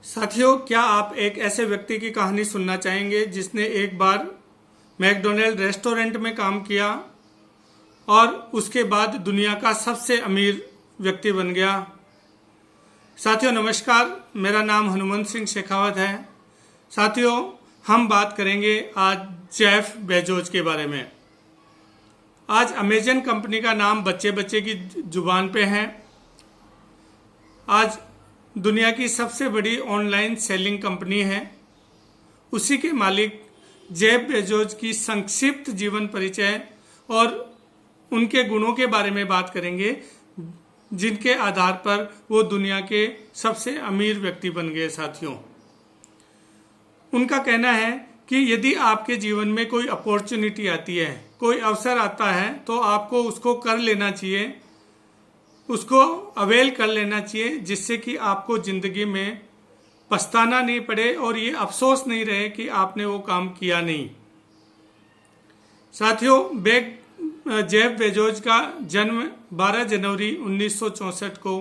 साथियों, क्या आप एक ऐसे व्यक्ति की कहानी सुनना चाहेंगे जिसने एक बार मैकडोनल्ड रेस्टोरेंट में काम किया और उसके बाद दुनिया का सबसे अमीर व्यक्ति बन गया। साथियों नमस्कार, मेरा नाम हनुमंत सिंह शेखावत है। साथियों, हम बात करेंगे आज जेफ बेजोस के बारे में। आज अमेजन कंपनी का नाम बच्चे बच्चे की जुबान पे है। आज दुनिया की सबसे बड़ी ऑनलाइन सेलिंग कंपनी है। उसी के मालिक जेफ बेजोस की संक्षिप्त जीवन परिचय और उनके गुणों के बारे में बात करेंगे, जिनके आधार पर वो दुनिया के सबसे अमीर व्यक्ति बन गए। साथियों, उनका कहना है कि यदि आपके जीवन में कोई अपॉर्चुनिटी आती है, कोई अवसर आता है, तो आपको उसको कर लेना चाहिए, उसको अवेल कर लेना चाहिए, जिससे कि आपको जिंदगी में पछताना नहीं पड़े और ये अफसोस नहीं रहे कि आपने वो काम किया नहीं। साथियों, जेफ बेजोस का जन्म 12 जनवरी 1964 को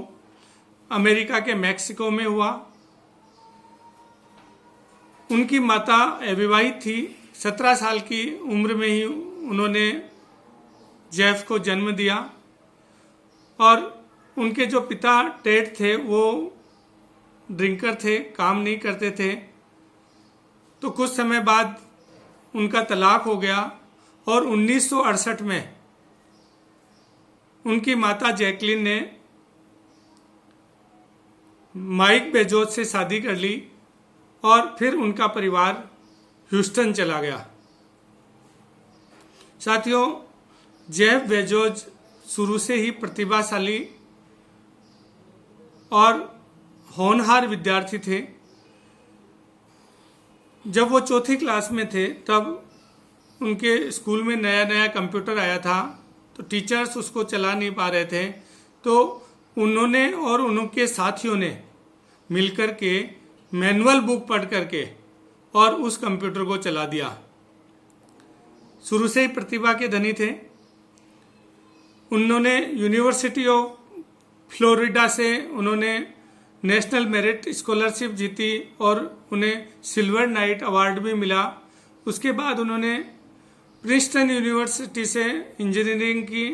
अमेरिका के मैक्सिको में हुआ। उनकी माता अविवाहित थी। 17 साल की उम्र में ही उन्होंने जेफ को जन्म दिया और उनके जो पिता टेड थे वो ड्रिंकर थे, काम नहीं करते थे। तो कुछ समय बाद उनका तलाक हो गया और 1968 में उनकी माता जैकलिन ने माइक बेजोस से शादी कर ली और फिर उनका परिवार ह्यूस्टन चला गया। साथियों, जेफ बेजोस शुरू से ही प्रतिभाशाली और होनहार विद्यार्थी थे। जब वो चौथी क्लास में थे तब उनके स्कूल में नया नया कंप्यूटर आया था, तो टीचर्स उसको चला नहीं पा रहे थे। तो उन्होंने और उनके साथियों ने मिलकर के मैनुअल बुक पढ़ करके और उस कंप्यूटर को चला दिया। शुरू से ही प्रतिभा के धनी थे। उन्होंने यूनिवर्सिटी ऑफ फ्लोरिडा से उन्होंने नेशनल मेरिट स्कॉलरशिप जीती और उन्हें सिल्वर नाइट अवार्ड भी मिला। उसके बाद उन्होंने प्रिंसटन यूनिवर्सिटी से इंजीनियरिंग की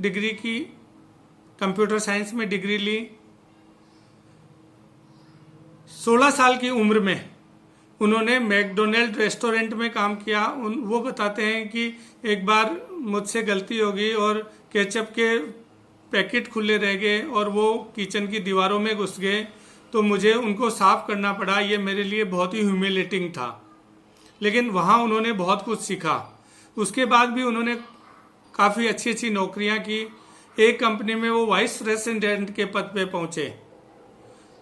डिग्री की, कंप्यूटर साइंस में डिग्री ली। 16 साल की उम्र में उन्होंने मैकडोनल्ड रेस्टोरेंट में काम किया। वो बताते हैं कि एक बार मुझसे गलती हो गई और केचप के पैकेट खुले रह गए और वो किचन की दीवारों में घुस गए, तो मुझे उनको साफ करना पड़ा। ये मेरे लिए बहुत ही ह्यूमिलेटिंग था, लेकिन वहाँ उन्होंने बहुत कुछ सीखा। उसके बाद भी उन्होंने काफ़ी अच्छी अच्छी नौकरियाँ की। एक कंपनी में वो वाइस प्रेसिडेंट के पद पे पहुँचे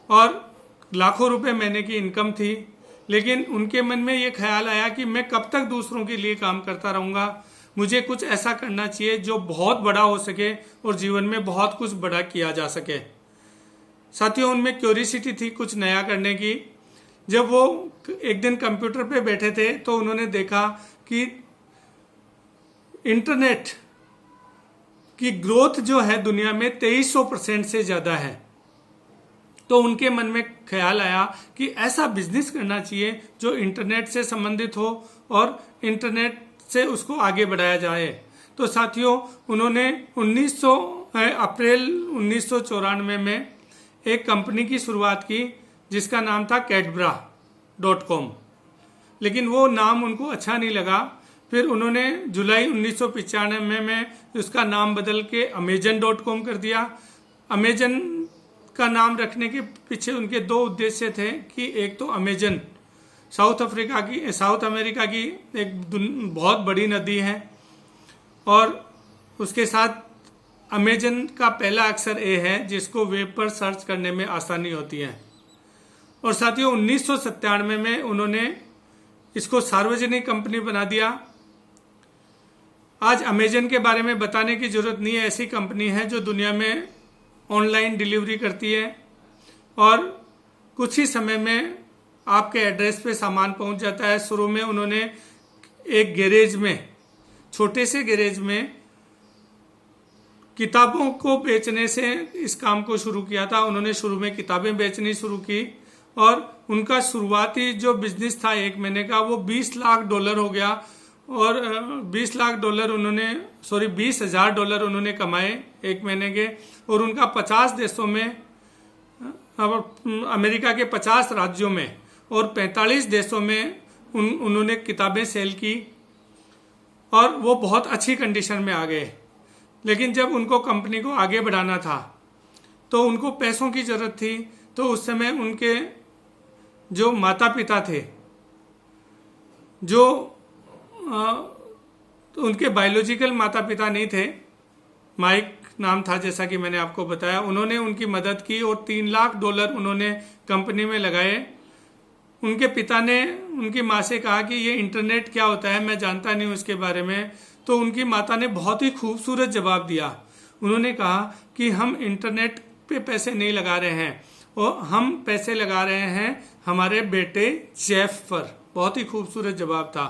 और लाखों रुपए महीने की इनकम थी। लेकिन उनके मन में ये ख्याल आया कि मैं कब तक दूसरों के लिए काम करता रहूँगा, मुझे कुछ ऐसा करना चाहिए जो बहुत बड़ा हो सके और जीवन में बहुत कुछ बड़ा किया जा सके। साथियों, उनमें क्यूरियोसिटी थी कुछ नया करने की। जब वो एक दिन कंप्यूटर पे बैठे थे तो उन्होंने देखा कि इंटरनेट की ग्रोथ जो है दुनिया में 2300% से ज़्यादा है। तो उनके मन में ख्याल आया कि ऐसा बिजनेस करना चाहिए जो इंटरनेट से संबंधित हो और इंटरनेट से उसको आगे बढ़ाया जाए। तो साथियों, उन्होंने अप्रैल 1994 में एक कंपनी की शुरुआत की जिसका नाम था cadbra.com, लेकिन वो नाम उनको अच्छा नहीं लगा। फिर उन्होंने जुलाई 1995 में उसका नाम बदल के amazon.com कर दिया। अमेजन का नाम रखने के पीछे उनके दो उद्देश्य थे कि एक तो अमेजन साउथ अमेरिका की एक बहुत बड़ी नदी है और उसके साथ अमेजन का पहला अक्षर ए है जिसको वेब पर सर्च करने में आसानी होती है। और साथियों, 1997 में उन्होंने इसको सार्वजनिक कंपनी बना दिया। आज अमेजन के बारे में बताने की जरूरत नहीं है, ऐसी कंपनी है जो दुनिया में ऑनलाइन डिलीवरी करती है और कुछ ही समय में आपके एड्रेस पे सामान पहुंच जाता है। शुरू में उन्होंने एक गैरेज में, छोटे से गैरेज में किताबों को बेचने से इस काम को शुरू किया था। उन्होंने शुरू में किताबें बेचनी शुरू की और उनका शुरुआती जो बिजनेस था 1 महीने का वो $20 लाख हो गया और $20 लाख उन्होंने 20,000 डॉलर उन्होंने कमाए 1 महीने के। और उनका 50 देशों में, अमेरिका के 50 राज्यों में और 45 देशों में उन्होंने किताबें सेल की और वो बहुत अच्छी कंडीशन में आ गए। लेकिन जब उनको कंपनी को आगे बढ़ाना था तो उनको पैसों की जरूरत थी। तो उस समय उनके जो माता पिता थे, जो उनके बायोलॉजिकल माता पिता नहीं थे, माइक नाम था जैसा कि मैंने आपको बताया, उन्होंने उनकी मदद की और $3 लाख उन्होंने कंपनी में लगाए। उनके पिता ने उनकी माँ से कहा कि ये इंटरनेट क्या होता है, मैं जानता नहीं हूँ इसके बारे में। तो उनकी माता ने बहुत ही खूबसूरत जवाब दिया। उन्होंने कहा कि हम इंटरनेट पे पैसे नहीं लगा रहे हैं और हम पैसे लगा रहे हैं हमारे बेटे जेफ पर। बहुत ही खूबसूरत जवाब था।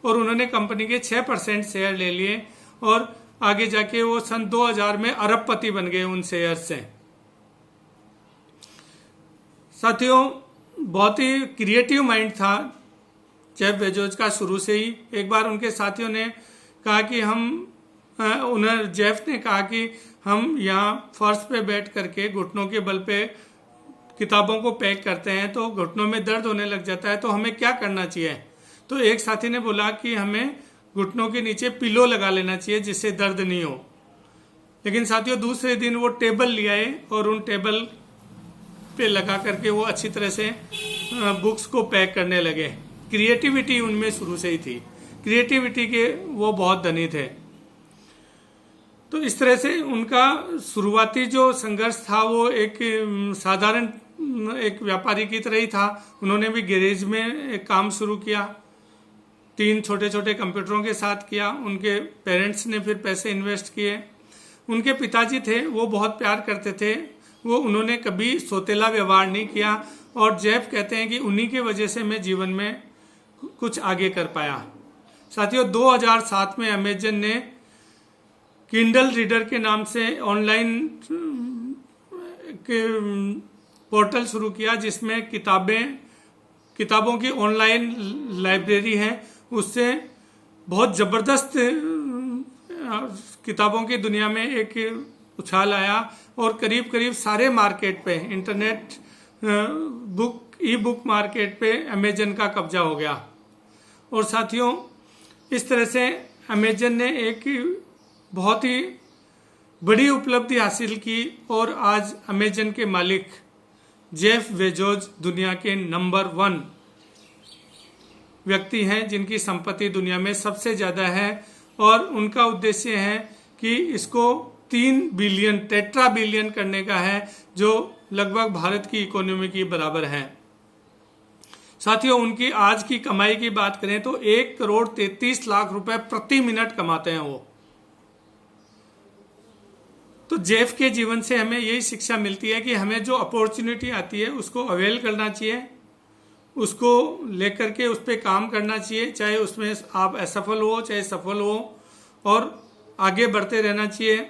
और उन्होंने कंपनी के 6% शेयर ले लिए और आगे जाके वो सन 2000 में अरबपति बन गए उन शेयर से। साथियों, बहुत ही क्रिएटिव माइंड था जेफ बेजोस का शुरू से ही। एक बार उनके साथियों ने कहा कि उन्हें जेफ ने कहा कि हम यहाँ फर्श पे बैठ करके घुटनों के बल पे किताबों को पैक करते हैं तो घुटनों में दर्द होने लग जाता है, तो हमें क्या करना चाहिए। तो एक साथी ने बोला कि हमें घुटनों के नीचे पिलो लगा लेना चाहिए जिससे दर्द नहीं हो। लेकिन साथियों, दूसरे दिन वो टेबल ले आए और उन टेबल पे लगा करके वो अच्छी तरह से बुक्स को पैक करने लगे। क्रिएटिविटी उनमें शुरू से ही थी, क्रिएटिविटी के वो बहुत धनी थे। तो इस तरह से उनका शुरुआती जो संघर्ष था वो एक साधारण एक व्यापारी की तरह ही था। उन्होंने भी गैरेज में एक काम शुरू किया, 3 छोटे छोटे कंप्यूटरों के साथ किया। उनके पेरेंट्स ने फिर पैसे इन्वेस्ट किए। उनके पिताजी थे वो बहुत प्यार करते थे, वो उन्होंने कभी सौतेला व्यवहार नहीं किया। और जेफ कहते हैं कि उन्हीं के वजह से मैं जीवन में कुछ आगे कर पाया। साथियों, 2007 में अमेजन ने किंडल रीडर के नाम से ऑनलाइन पोर्टल शुरू किया जिसमें किताबों की ऑनलाइन लाइब्रेरी है। उससे बहुत ज़बरदस्त किताबों की दुनिया में एक उछाल आया और करीब करीब सारे मार्केट पे, इंटरनेट ई बुक मार्केट पे अमेजन का कब्जा हो गया। और साथियों, इस तरह से अमेजन ने एक बहुत ही बड़ी उपलब्धि हासिल की और आज अमेजन के मालिक जेफ बेजोस दुनिया के नंबर 1 व्यक्ति हैं जिनकी संपत्ति दुनिया में सबसे ज़्यादा है। और उनका उद्देश्य है कि इसको 3 बिलियन टेट्रा बिलियन करने का है, जो लगभग भारत की इकोनॉमी के बराबर है। साथियों, उनकी आज की कमाई की बात करें तो 1,33,00,000 रुपए प्रति मिनट कमाते हैं वो। तो जेफ के जीवन से हमें यही शिक्षा मिलती है कि हमें जो अपॉर्चुनिटी आती है उसको अवेल करना चाहिए, उसको लेकर के उस पर काम करना चाहिए, चाहे उसमें आप असफल हो चाहे सफल हो, और आगे बढ़ते रहना चाहिए।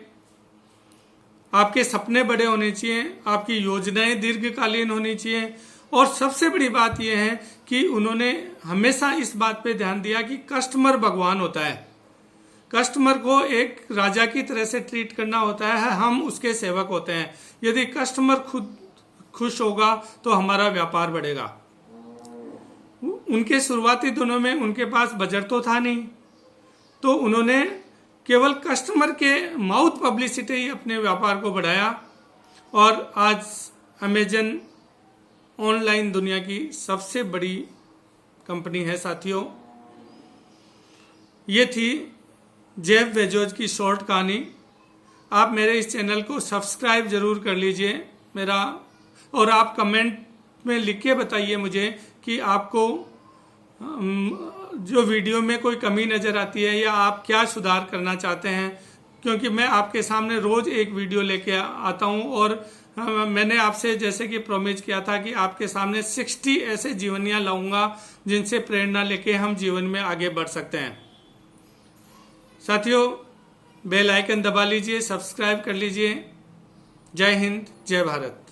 आपके सपने बड़े होने चाहिए, आपकी योजनाएं दीर्घकालीन होनी चाहिए। और सबसे बड़ी बात यह है कि उन्होंने हमेशा इस बात पे ध्यान दिया कि कस्टमर भगवान होता है, कस्टमर को एक राजा की तरह से ट्रीट करना होता है, हम उसके सेवक होते हैं। यदि कस्टमर खुद खुश होगा तो हमारा व्यापार बढ़ेगा। उनके शुरुआती दिनों में उनके पास बजट तो था नहीं, तो उन्होंने केवल कस्टमर के माउथ पब्लिसिटी ही अपने व्यापार को बढ़ाया और आज अमेजन ऑनलाइन दुनिया की सबसे बड़ी कंपनी है। साथियों, ये थी जेफ बेजोस की शॉर्ट कहानी। आप मेरे इस चैनल को सब्सक्राइब जरूर कर लीजिए मेरा, और आप कमेंट में लिख के बताइए मुझे कि आपको जो वीडियो में कोई कमी नज़र आती है या आप क्या सुधार करना चाहते हैं, क्योंकि मैं आपके सामने रोज़ एक वीडियो लेके आता हूं। और मैंने आपसे जैसे कि प्रॉमिस किया था कि आपके सामने 60 ऐसे जीवनियाँ लाऊंगा जिनसे प्रेरणा लेके हम जीवन में आगे बढ़ सकते हैं। साथियों, बेल आइकन दबा लीजिए, सब्सक्राइब कर लीजिए। जय हिंद, जय भारत।